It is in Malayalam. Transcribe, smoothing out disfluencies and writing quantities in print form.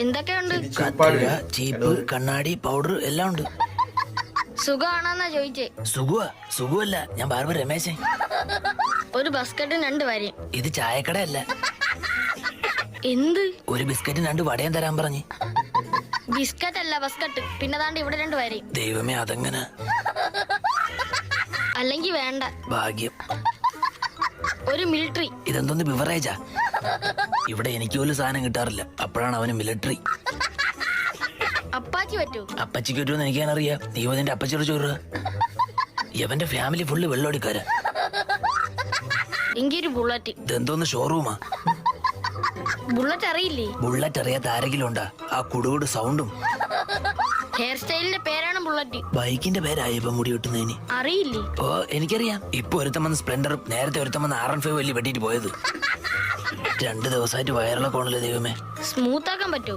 എന്തൊക്കെയുണ്ട്? കത്രിക, ചീപ്പ്, കണ്ണാടി, പൗഡർ എല്ലാം ഉണ്ട്. സുഖമാണെന്നാ ചോദിച്ചേ. സുഖമല്ല, ഞാൻ ബാർബർ രമേശൻ. ഒരു ബസ്ക്കറ്റും 2 വരയും. ഇത് ചായക്കടയല്ല. എന്ത്? ഒരു ബിസ്ക്കറ്റും 2 വടയും തരാൻ പറഞ്ഞ്. ബിസ്ക്കറ്റ് അല്ല, ബസ്ക്കറ്റ്. പിന്നെ താണ്ട് ഇവിടെ 2 വരയും. ദൈവമേ, അതെങ്ങനെ? അല്ലെങ്കിൽ വേണ്ട. ഭാഗ്യം. ഒരു മിലിറ്ററി. ഇതെന്തോന്ന് ബിവറേജാ? ഇവിടെ എനിക്ക് പോലും സാധനം കിട്ടാറില്ല. അപ്പോഴാണ് അവന് മിലിറ്ററി. അപ്പാച്ചി പറ്റൂ? അപ്പച്ചിക്ക് പറ്റുമെന്ന് എനിക്കാനറിയാം. നീ അതിന്റെ അപ്പച്ചിയോട് ചോറ്. ഇവന്റെ ഫാമിലി ഫുള്ള് വെള്ളോടിക്കാരാ. എങ്കിൽ ഒരു ബുള്ളറ്റ്. ഇതെന്തോന്ന് ഷോറൂമാ? ബുള്ളറ്റ് അറിയില്ലേ? ബുള്ളറ്റ് അറിയാത്ത ആരെങ്കിലും ഉണ്ടാ? ആ കുടുകുട് സൗണ്ടും. ഹെയർ സ്റ്റൈലിന്റെ പേരാണ് ബുള്ളറ്റ്. ബൈക്കിന്റെ പേരായി ഇപ്പൊ മുടി വെട്ടുന്നതിന്. അറിയില്ലേ? ഓ, എനിക്കറിയാം. ഇപ്പൊ ഒരുത്തം വന്ന് സ്പ്ലെൻഡറും നേരത്തെ ഒരുത്തം വന്ന് R15 വലിയ വെട്ടിട്ട് പോയത്. 2 ദിവസമായിട്ട് വയറിളക്കമാണല്ലോ ദൈവമേ. സ്മൂത്ത് ആക്കാൻ പറ്റൂ?